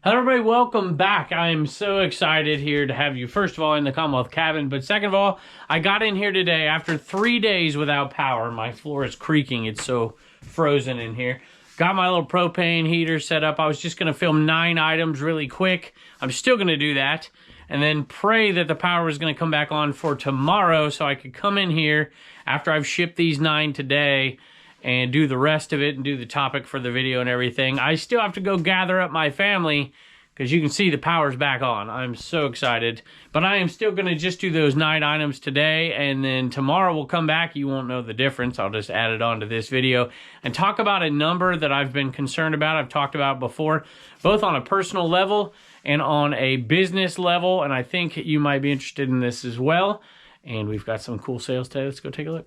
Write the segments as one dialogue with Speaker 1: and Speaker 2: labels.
Speaker 1: Hello everybody, welcome back. I am so excited here to have you, first of all, in the Commonwealth cabin, but second of all, I got in here today after 3 days without power. My floor is creaking, it's so frozen in here. Got my little propane heater set up. I was just gonna film 9 items really quick. I'm still gonna do that, and then pray that the power was gonna come back on for tomorrow so I could come in here after I've shipped these 9 today and do the rest of it and do the topic for the video and everything. I still have to go gather up my family because you can see the power's back on. I'm so excited. But I am still going to just do those 9 items today, and then tomorrow we'll come back. You won't know the difference. I'll just add it on to this video and talk about a number that I've been concerned about. I've talked about before, both on a personal level and on a business level, and I think you might be interested in this as well. And we've got some cool sales today. Let's go take a look.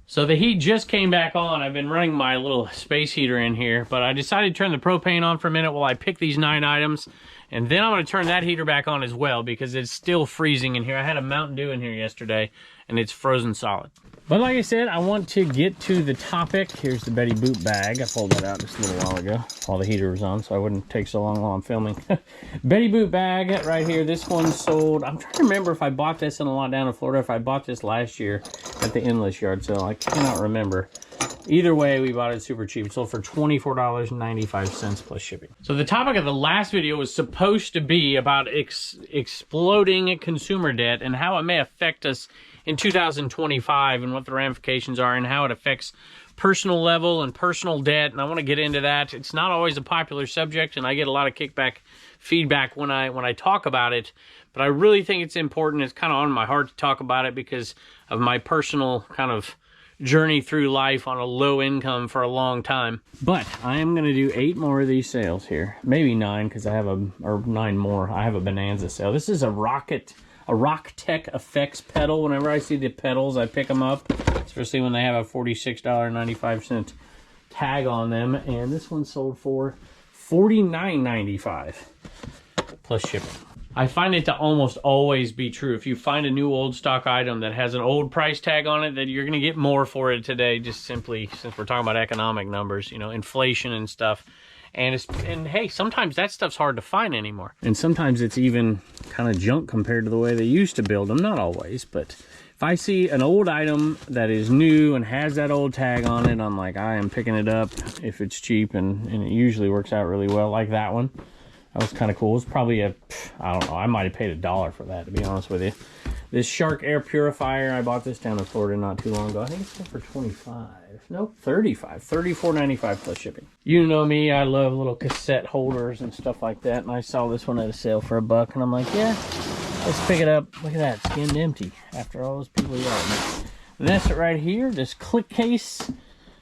Speaker 1: So the heat just came back on. I've been running my little space heater in here, but I decided to turn the propane on for a minute while I pick these 9 items. And then I'm gonna turn that heater back on as well because it's still freezing in here. I had a Mountain Dew in here yesterday and it's frozen solid. But like I said, I want to get to the topic. Here's the Betty Boop bag. I pulled that out just a little while ago while the heater was on, so I wouldn't take so long while I'm filming. Betty Boop bag right here. This one sold, I'm trying to remember if I bought this in a lot down in Florida, if I bought this last year at the Endless Yard sale. I cannot remember. Either way, we bought it super cheap. It sold for $24.95 plus shipping. So the topic of the last video was supposed to be about exploding consumer debt and how it may affect us in 2025 and what the ramifications are and how it affects personal level and personal debt. And I want to get into that. It's not always a popular subject, and I get a lot of feedback when I talk about it, but I really think it's important. It's kind of on my heart to talk about it because of my personal kind of journey through life on a low income for a long time. But I am going to do 8 more of these sales here, maybe 9 because I have or 9 more. I have a Bonanza sale. This is a Rock Tech Effects pedal. Whenever I see the pedals, I pick them up, especially when they have a $46.95 tag on them. And this one sold for $49.95 plus shipping. I find it to almost always be true. If you find a new old stock item that has an old price tag on it, that you're going to get more for it today, just simply since we're talking about economic numbers, you know, inflation and stuff. And hey, sometimes that stuff's hard to find anymore. And sometimes it's even kind of junk compared to the way they used to build them. Not always, but if I see an old item that is new and has that old tag on it, I'm like, I am picking it up if it's cheap, and it usually works out really well, like that one. That was kind of cool. It was probably I don't know, I might have paid $1 for that, to be honest with you. This Shark air purifier, I bought this down in Florida not too long ago. I think it's sold for $25. Nope, $35. $34.95 plus shipping. You know me, I love little cassette holders and stuff like that, and I saw this one at a sale for $1, and I'm like, yeah, let's pick it up. Look at that, skinned empty after all those people yelling at me. This right here, this click case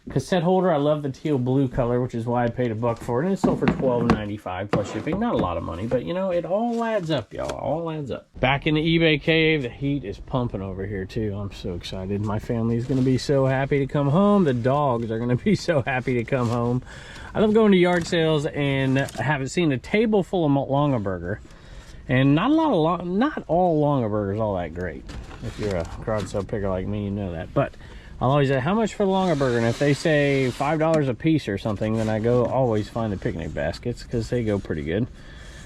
Speaker 1: cassette holder. I love the teal blue color, which is why I paid $1 for it, and it sold for $12.95 plus shipping. Not a lot of money, but you know, it all adds up, y'all. All adds up. Back in the eBay cave, the heat is pumping over here too. I'm so excited. My family is going to be so happy to come home. The dogs are going to be so happy to come home. I love going to yard sales and having seen a table full of Longaberger, and not all Longabergers all that great. If you're a garage sale picker like me, you know that. But I'll always say, how much for the Longaberger? And if they say $5 a piece or something, then I go always find the picnic baskets because they go pretty good.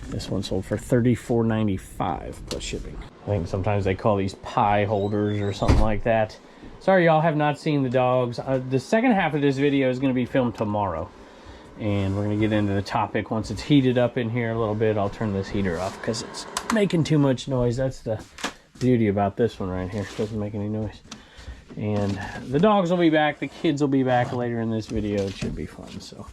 Speaker 1: This one sold for $34.95 plus shipping. I think sometimes they call these pie holders or something like that. Sorry, y'all have not seen the dogs. The second half of this video is going to be filmed tomorrow. And we're going to get into the topic once it's heated up in here a little bit. I'll turn this heater off because it's making too much noise. That's the beauty about this one right here. It doesn't make any noise. And the dogs will be back, the kids will be back later in this video. It should be fun. So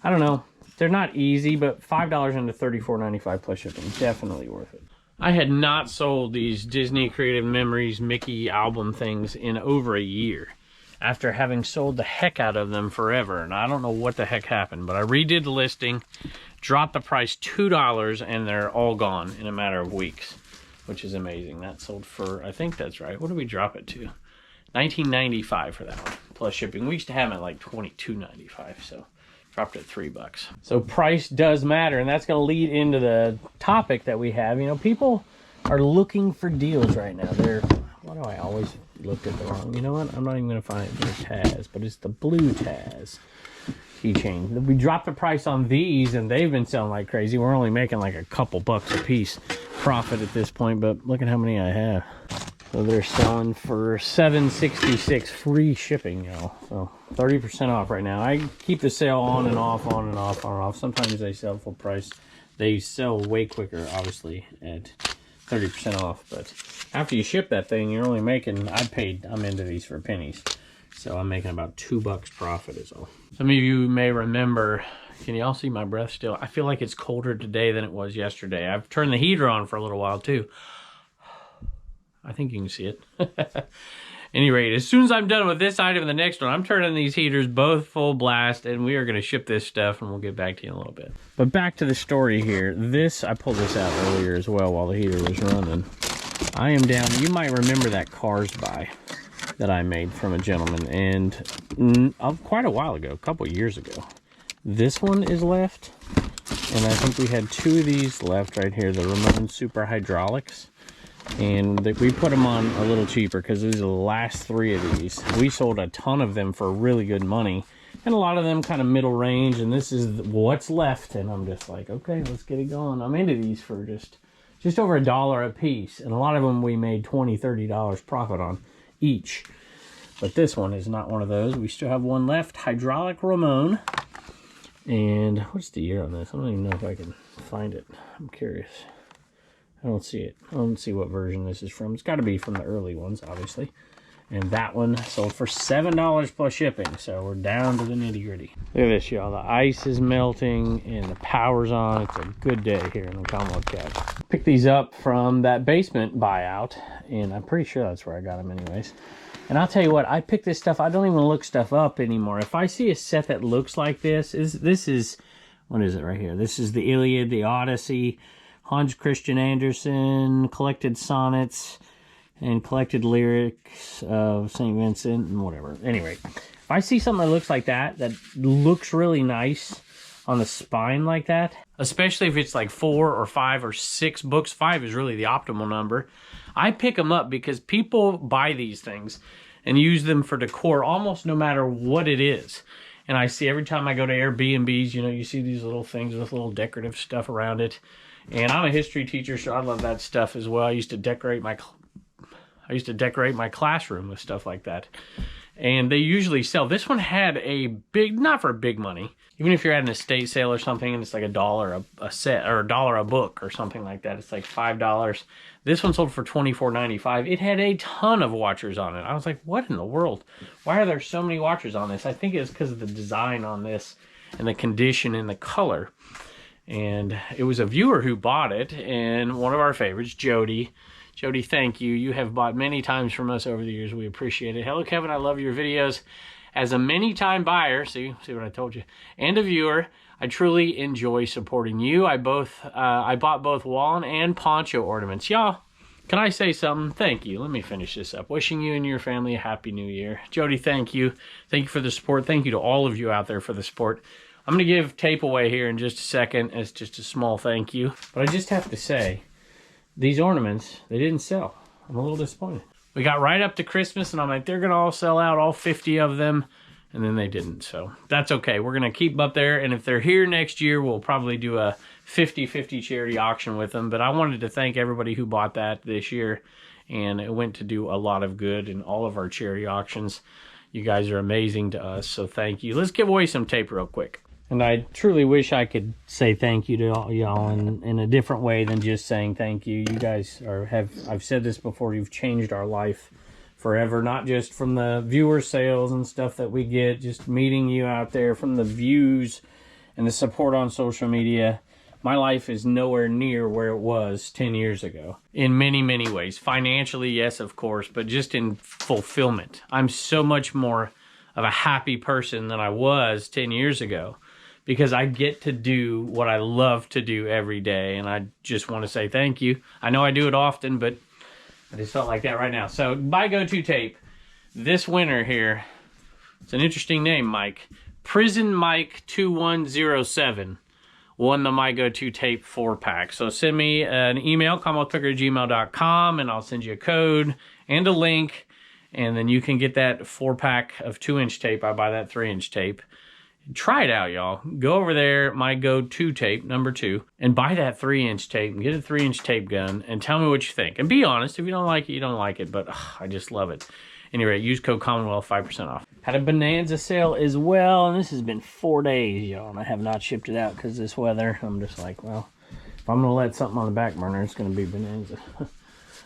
Speaker 1: I don't know, they're not easy, but $5 into $34.95 plus shipping, definitely worth it. I had not sold these Disney Creative Memories Mickey album things in over a year after having sold the heck out of them forever, and I don't know what the heck happened, but I redid the listing, dropped the price $2, and they're all gone in a matter of weeks, which is amazing. That sold for, I think that's right, what did we drop it to? $19.95 for that one, plus shipping. We used to have them at like $22.95, so dropped it $3. So price does matter, and that's going to lead into the topic that we have. You know, people are looking for deals right now. Why do I always looked at the wrong. You know what? I'm not even going to find it for Taz, but it's the blue Taz keychain. We dropped the price on these, and they've been selling like crazy. We're only making like a couple bucks a piece profit at this point, but look at how many I have. So they're selling for $7.66 free shipping, y'all. So 30% off right now. I keep the sale on and off, on and off, on and off. Sometimes they sell full price. They sell way quicker, obviously, at 30% off. But after you ship that thing, you're only making, I'm into these for pennies. So I'm making about $2 profit is all. Some of you may remember, can you all see my breath still? I feel like it's colder today than it was yesterday. I've turned the heater on for a little while too. I think you can see it. Any rate, as soon as I'm done with this item and the next one, I'm turning these heaters both full blast, and we are going to ship this stuff, and we'll get back to you in a little bit. But back to the story here. I pulled this out earlier as well while the heater was running. I am down, you might remember that Cars buy that I made from a gentleman, and quite a while ago, a couple years ago. This one is left, and I think we had 2 of these left right here, the Ramon Super Hydraulics. And we put them on a little cheaper because these are the last 3 of these. We sold a ton of them for really good money, and a lot of them kind of middle range, and this is what's left. And I'm just like, okay, let's get it going. I'm into these for just over $1 a piece, and a lot of them we made $20, $30 profit on each. But this one is not one of those. We still have one left, Hydraulic Ramon. And what's the year on this? I don't even know if I can find it. I'm curious. I don't see it. I don't see what version this is from. It's got to be from the early ones, obviously. And that one sold for $7 plus shipping. So we're down to the nitty gritty. Look at this, y'all. The ice is melting and the power's on. It's a good day here in the Commonwealth Cabs. Picked these up from that basement buyout, and I'm pretty sure that's where I got them anyways. And I'll tell you what, I pick this stuff. I don't even look stuff up anymore. If I see a set that looks like this is, what is it right here? This is the Iliad, the Odyssey, Hans Christian Andersen, collected sonnets, and collected lyrics of St. Vincent, and whatever. Anyway, if I see something that looks like that looks really nice on the spine like that, especially if it's like 4 or 5 or 6 books, 5 is really the optimal number, I pick them up because people buy these things and use them for decor almost no matter what it is. And I see every time I go to Airbnbs, you see these little things with little decorative stuff around it. And I'm a history teacher, so I love that stuff as well. I used to decorate my classroom with stuff like that. And they usually sell. This one had a big, not for big money. Even if you're at an estate sale or something and it's like $1 a set or $1 a book or something like that, it's like $5. This one sold for $24.95. It had a ton of watchers on it. I was like, what in the world? Why are there so many watchers on this? I think it's because of the design on this and the condition and the color. And it was a viewer who bought it, and one of our favorites, Jody. Jody, thank you. You have bought many times from us over the years. We appreciate it. Hello, Kevin. I love your videos. As a many-time buyer, see what I told you, and a viewer, I truly enjoy supporting you. I bought both wall and poncho ornaments. Y'all, can I say something? Thank you. Let me finish this up. Wishing you and your family a happy new year. Jody, thank you. Thank you for the support. Thank you to all of you out there for the support. I'm going to give tape away here in just a second as just a small thank you. But I just have to say, these ornaments, they didn't sell. I'm a little disappointed. We got right up to Christmas, and I'm like, they're going to all sell out, all 50 of them. And then they didn't, so that's okay. We're going to keep them up there, and if they're here next year, we'll probably do a 50-50 charity auction with them. But I wanted to thank everybody who bought that this year, and it went to do a lot of good in all of our charity auctions. You guys are amazing to us, so thank you. Let's give away some tape real quick. And I truly wish I could say thank you to all y'all in a different way than just saying thank you. You guys I've said this before, you've changed our life forever, not just from the viewer sales and stuff that we get, just meeting you out there, from the views and the support on social media. My life is nowhere near where it was 10 years ago in many, many ways. Financially, yes, of course, but just in fulfillment. I'm so much more of a happy person than I was 10 years ago, because I get to do what I love to do every day, and I just want to say thank you. I know I do it often, but I just felt like that right now. So, my go-to tape, this winner here, it's an interesting name, Mike. Prison Mike 2107 won the My Go-To Tape 4-pack. So, send me an email, commonwealthpicker@gmail.com, and I'll send you a code and a link, And then you can get that 4-pack of 2-inch tape. I buy that 3-inch tape. Try it out, y'all. Go over there, my go-to tape, number 2, and buy that 3-inch tape and get a 3-inch tape gun and tell me what you think. And be honest. If you don't like it, you don't like it. But I just love it. Anyway, use code Commonwealth, 5% off. Had a Bonanza sale as well, and this has been 4 days, y'all, and I have not shipped it out because this weather. I'm just like, well, if I'm going to let something on the back burner, it's going to be Bonanza.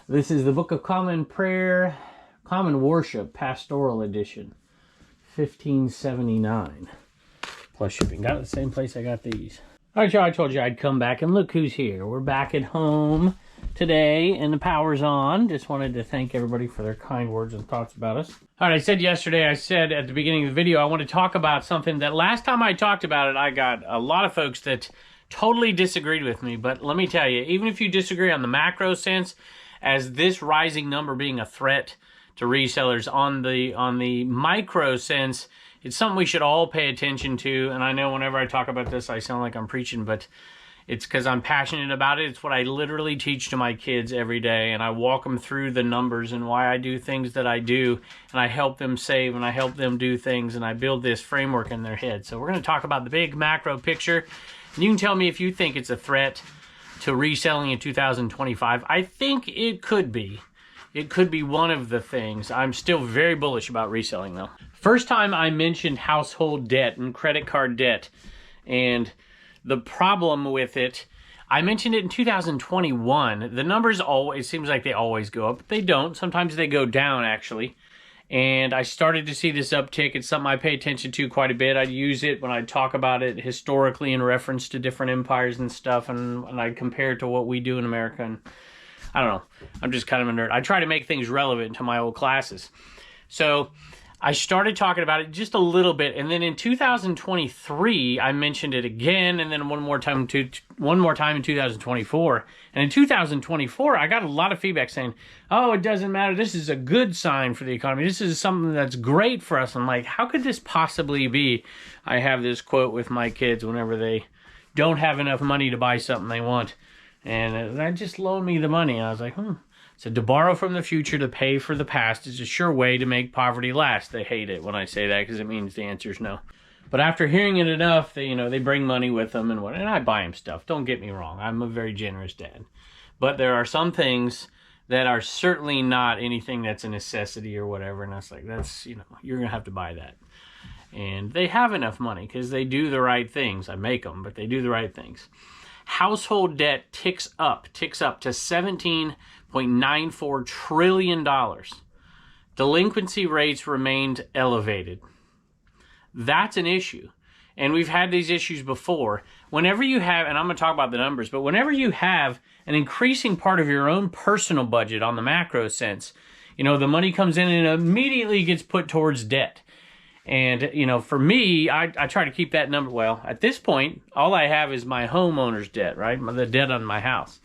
Speaker 1: This is the Book of Common Prayer, Common Worship, Pastoral Edition, $15.79 plus shipping. Got it at the same place I got these. All right, y'all, I told you I'd come back, and look who's here. We're back at home today, and the power's on. Just wanted to thank everybody for their kind words and thoughts about us. All right, I said at the beginning of the video, I want to talk about something that last time I talked about it, I got a lot of folks that totally disagreed with me. But let me tell you, even if you disagree on the macro sense, as this rising number being a threat to resellers, on the micro sense, it's something we should all pay attention to. And I know whenever I talk about this, I sound like I'm preaching, but it's because I'm passionate about it. It's what I literally teach to my kids every day, and I walk them through the numbers and why I do things that I do, and I help them save, and I help them do things, and I build this framework in their head. So we're going to talk about the big macro picture, and you can tell me if you think it's a threat to reselling in 2025. I think it could be. It could be one of the things. I'm still very bullish about reselling, though. First time I mentioned household debt and credit card debt, and the problem with it, I mentioned it in 2021. The numbers always, it seems like they always go up. They don't. Sometimes they go down, actually. And I started to see this uptick. It's something I pay attention to quite a bit. I'd use it when I talk about it historically in reference to different empires and stuff, and I compare it to what we do in America. And I don't know. I'm just kind of a nerd. I try to make things relevant to my old classes. So I started talking about it just a little bit, and then in 2023, I mentioned it again, and then one more time in 2024. And in 2024, I got a lot of feedback saying, "Oh, it doesn't matter. This is a good sign for the economy. This is something that's great for us." I'm like, how could this possibly be? I have this quote with my kids whenever they don't have enough money to buy something they want, and they just loan me the money. And I was like, So to borrow from the future to pay for the past is a sure way to make poverty last. They hate it when I say that because it means the answer is no. But after hearing it enough, they bring money with them and I buy them stuff. Don't get me wrong. I'm a very generous dad. But there are some things that are certainly not anything that's a necessity or whatever. And that's like, you're going to have to buy that. And they have enough money because they do the right things. I make them, but they do the right things. Household debt ticks up to $17.94 trillion. Delinquency rates remained elevated. That's an issue. And we've had these issues before. Whenever you have, and I'm going to talk about the numbers, but whenever you have an increasing part of your own personal budget on the macro sense, the money comes in and immediately gets put towards debt. And, for me, I try to keep that number. Well, at this point, all I have is my homeowner's debt, right? The debt on my house.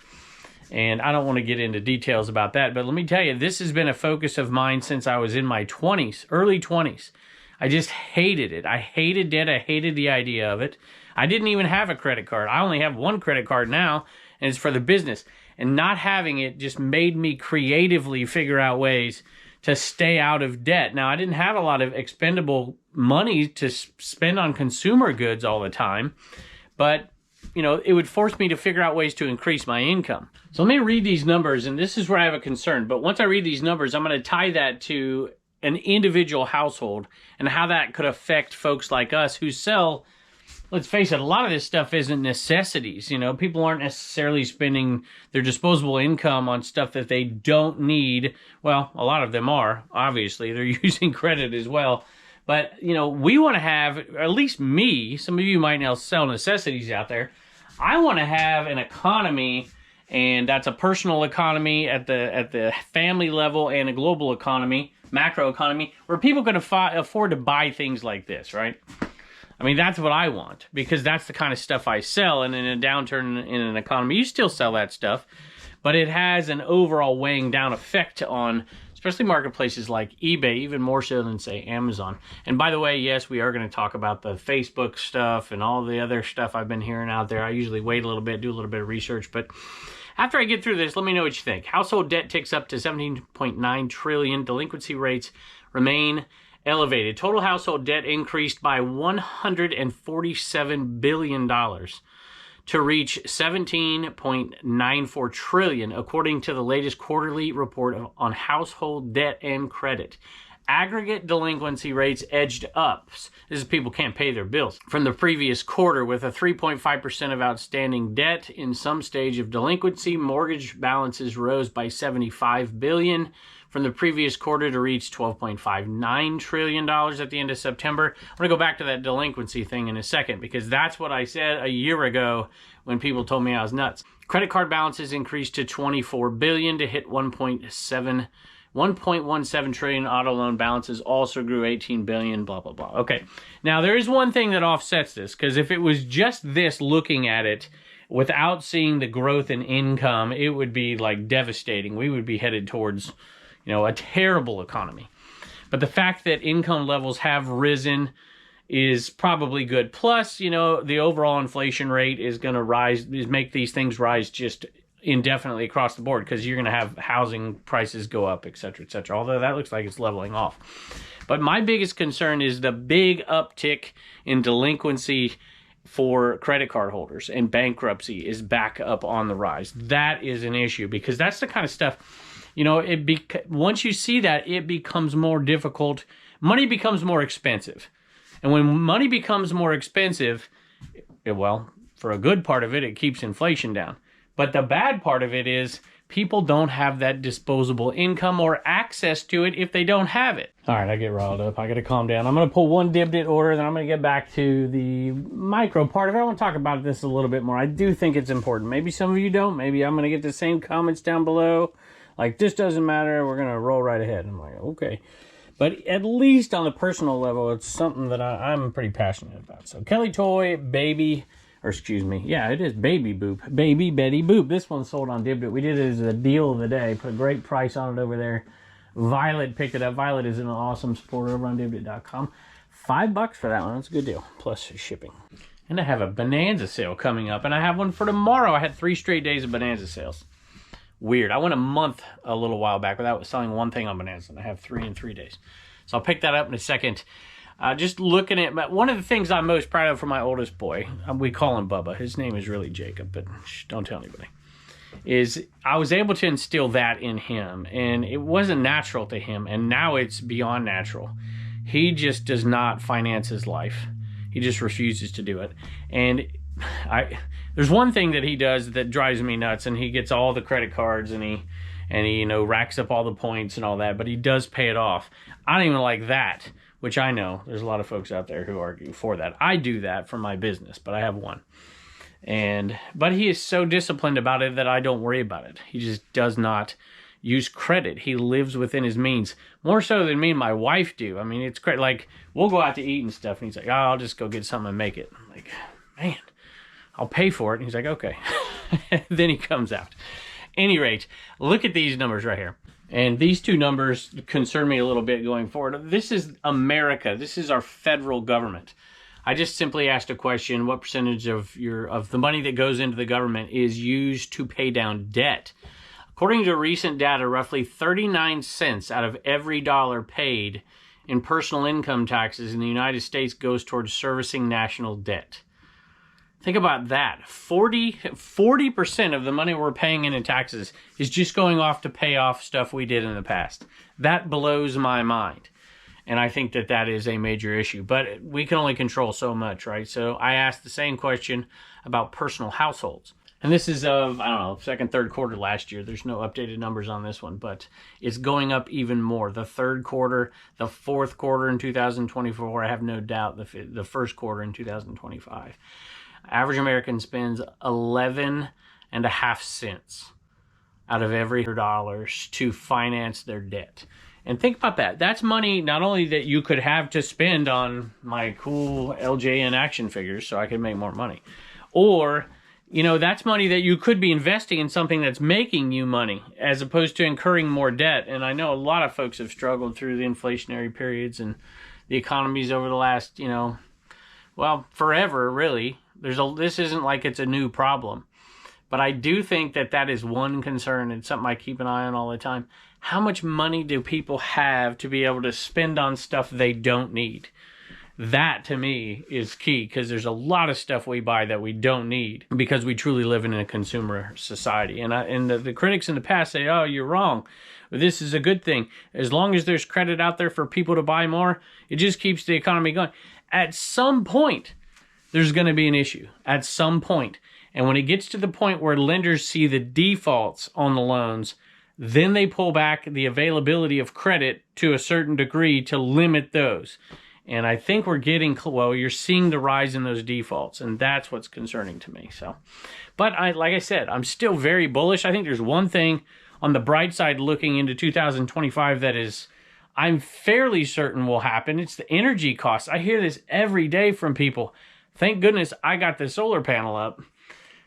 Speaker 1: And I don't want to get into details about that. But let me tell you, this has been a focus of mine since I was in my 20s, early 20s. I just hated it. I hated debt. I hated the idea of it. I didn't even have a credit card. I only have one credit card now, and it's for the business. And not having it just made me creatively figure out ways to stay out of debt. Now, I didn't have a lot of expendable money to spend on consumer goods all the time, but, it would force me to figure out ways to increase my income. So let me read these numbers, and this is where I have a concern. But once I read these numbers, I'm going to tie that to an individual household and how that could affect folks like us who sell. Let's face it, a lot of this stuff isn't necessities. People aren't necessarily spending their disposable income on stuff that they don't need. Well, a lot of them are, obviously. They're using credit as well. But, we want to have, at least me, some of you might now sell necessities out there. I want to have an economy, and that's a personal economy at the family level and a global economy, macroeconomy, where people can afford to buy things like this, right? I mean, that's what I want, because that's the kind of stuff I sell. And in a downturn in an economy, you still sell that stuff, but it has an overall weighing down effect on especially marketplaces like eBay, even more so than, say, Amazon. And by the way, yes, we are going to talk about the Facebook stuff and all the other stuff I've been hearing out there. I usually wait a little bit, do a little bit of research, but After I get through this, let me know what you think. Household debt ticks up to $17.9 trillion. Delinquency rates remain elevated. Total household debt increased by $147 billion to reach $17.94 trillion, according to the latest quarterly report on household debt and credit. Aggregate delinquency rates edged up. This is people can't pay their bills. From the previous quarter, with a 3.5% of outstanding debt in some stage of delinquency, mortgage balances rose by $75 billion from the previous quarter to reach $12.59 trillion at the end of September. I'm going to go back to that delinquency thing in a second, because that's what I said a year ago when people told me I was nuts. Credit card balances increased to $24 billion to hit $1.17 trillion. Auto loan balances also grew $18 billion, blah, blah, blah. Okay, now there is one thing that offsets this, because if it was just this, looking at it without seeing the growth in income, it would be like devastating. We would be headed towards, a terrible economy. But the fact that income levels have risen is probably good. Plus, the overall inflation rate is going to rise, make these things rise just indefinitely across the board, because you're going to have housing prices go up, et cetera, although that looks like it's leveling off. But my biggest concern is the big uptick in delinquency for credit card holders, and bankruptcy is back up on the rise. That is an issue, because that's the kind of stuff, once you see that, it becomes more difficult. Money becomes more expensive. And when money becomes more expensive, for a good part of it, it keeps inflation down. But the bad part of it is people don't have that disposable income or access to it if they don't have it. All right, I get riled up. I got to calm down. I'm going to pull one dip order, then I'm going to get back to the micro part of it. I want to talk about this a little bit more. I do think it's important. Maybe some of you don't. Maybe I'm going to get the same comments down below. Like, this doesn't matter. We're going to roll right ahead. I'm like, okay. But at least on the personal level, it's something that I'm pretty passionate about. So Kelly Toy Baby... it is Baby Boop. Baby Betty Boop. This one's sold on Dibdit. We did it as a deal of the day. Put a great price on it over there. Violet picked it up. Violet is an awesome supporter over on Dibdit.com. $5 for that one. That's a good deal. Plus shipping. And I have a Bonanza sale coming up. And I have one for tomorrow. I had 3 straight days of Bonanza sales. Weird. I went a month a little while back without selling one thing on Bonanza. And I have 3 in 3 days. So I'll pick that up in a second. Just looking at, but one of the things I'm most proud of for my oldest boy, we call him Bubba. His name is really Jacob, but don't tell anybody, is I was able to instill that in him. And it wasn't natural to him. And now it's beyond natural. He just does not finance his life. He just refuses to do it. And there's one thing that he does that drives me nuts, and he gets all the credit cards, and he racks up all the points and all that, but he does pay it off. I don't even like that, which I know there's a lot of folks out there who argue for that. I do that for my business, but I have one. But he is so disciplined about it that I don't worry about it. He just does not use credit. He lives within his means, more so than me and my wife do. I mean, it's great. Like, we'll go out to eat and stuff, and he's like, "Oh, I'll just go get something and make it." I'm like, man, I'll pay for it. And he's like, okay. Then he comes out. Any rate, look at these numbers right here. And these two numbers concern me a little bit going forward. This is America. This is our federal government. I just simply asked a question: what percentage of the money that goes into the government is used to pay down debt? According to recent data, roughly 39 cents out of every dollar paid in personal income taxes in the United States goes towards servicing national debt. Think about that. 40% of the money we're paying in taxes is just going off to pay off stuff we did in the past. That blows my mind. And I think that that is a major issue. But we can only control so much, right? So I asked the same question about personal households. And this is of, I don't know, second, third quarter last year. There's no updated numbers on this one, but it's going up even more. The third quarter, the fourth quarter in 2024, I have no doubt the first quarter in 2025. Average American spends 11.5 cents out of every $100 to finance their debt. And think about that. That's money not only that you could have to spend on my cool LJN action figures so I could make more money, or, that's money that you could be investing in something that's making you money as opposed to incurring more debt. And I know a lot of folks have struggled through the inflationary periods and the economies over the last, forever, really. This isn't like it's a new problem. But I do think that that is one concern. It's something I keep an eye on all the time. How much money do people have to be able to spend on stuff they don't need? That, to me, is key, because there's a lot of stuff we buy that we don't need because we truly live in a consumer society. And the critics in the past say, oh, you're wrong. This is a good thing. As long as there's credit out there for people to buy more, it just keeps the economy going. At some point, there's going to be an issue. At some point. And when it gets to the point where lenders see the defaults on the loans, then they pull back the availability of credit to a certain degree to limit those. And I think we're getting, well, you're seeing the rise in those defaults, and that's what's concerning to me. So, but like I said, I'm still very bullish. I think there's one thing on the bright side looking into 2025 that is, I'm fairly certain will happen. It's the energy costs. I hear this every day from people. Thank goodness I got the solar panel up,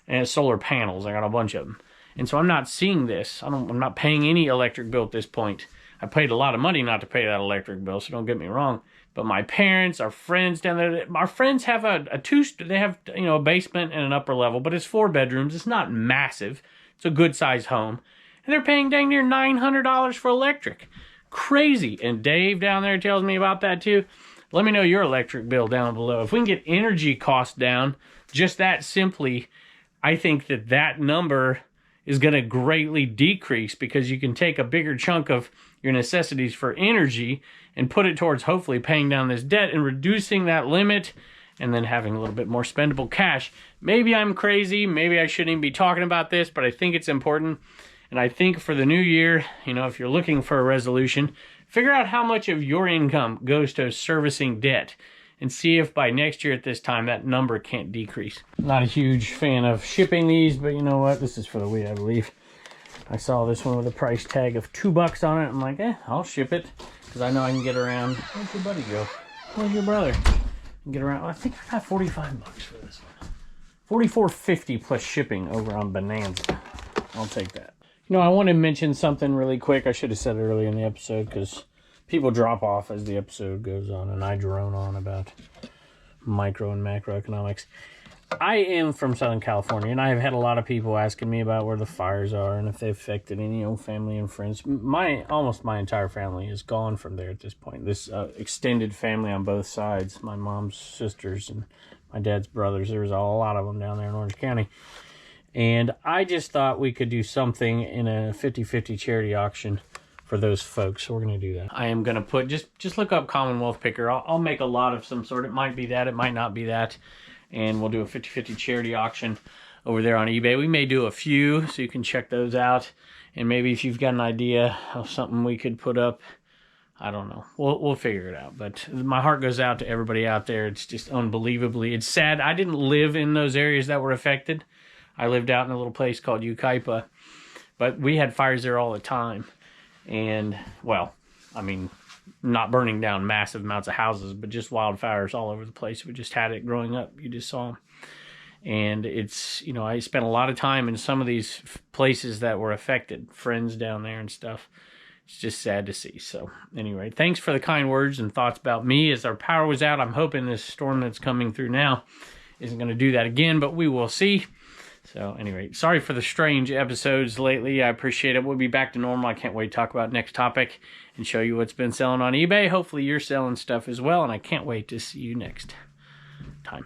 Speaker 1: and solar panels. I got a bunch of them. And so I'm not seeing this. I'm not paying any electric bill at this point. I paid a lot of money not to pay that electric bill, so don't get me wrong. But my parents, our friends down there, our friends have they have, a basement and an upper level, but it's 4 bedrooms. It's not massive. It's a good sized home. And they're paying dang near $900 for electric. Crazy. And Dave down there tells me about that too. Let me know your electric bill down below. If we can get energy costs down, just that simply, I think that number is going to greatly decrease, because you can take a bigger chunk of your necessities for energy and put it towards hopefully paying down this debt and reducing that limit, and then having a little bit more spendable cash. Maybe I'm crazy. Maybe I shouldn't even be talking about this, but I think it's important. And I think for the new year, if you're looking for a resolution, figure out how much of your income goes to servicing debt, and see if by next year at this time that number can't decrease. Not a huge fan of shipping these, but you know what? This is for the weed, I believe. I saw this one with a price tag of $2 on it. I'm like, I'll ship it, because I know I can get around. Where'd your buddy go? Where's your brother? Get around. Well, I think I got $45 for this one. $44.50 plus shipping over on Bonanza. I'll take that. I want to mention something really quick. I should have said it earlier in the episode, because people drop off as the episode goes on, and I drone on about micro and macroeconomics. I am from Southern California, and I have had a lot of people asking me about where the fires are and if they affected any family and friends. Almost my entire family is gone from there at this point. This extended family on both sides, my mom's sisters and my dad's brothers, there was a lot of them down there in Orange County. And I just thought we could do something in a 50-50 charity auction for those folks. So we're going to do that. I am going to put, just look up Commonwealth picker. I'll make a lot of some sort. It might be that, it might not be that. And we'll do a 50-50 charity auction over there on eBay. We may do a few, so you can check those out. And maybe if you've got an idea of something we could put up, I don't know. We'll figure it out. But my heart goes out to everybody out there. It's just unbelievably, it's sad. I didn't live in those areas that were affected. I lived out in a little place called Ukaipa, but we had fires there all the time. And, well, I mean, not burning down massive amounts of houses, but just wildfires all over the place. We just had it growing up. You just saw them. And it's, I spent a lot of time in some of these places that were affected, friends down there and stuff. It's just sad to see. So anyway, thanks for the kind words and thoughts about me. As our power was out, I'm hoping this storm that's coming through now isn't going to do that again, but we will see. So anyway, sorry for the strange episodes lately. I appreciate it. We'll be back to normal. I can't wait to talk about next topic and show you what's been selling on eBay. Hopefully you're selling stuff as well, and I can't wait to see you next time.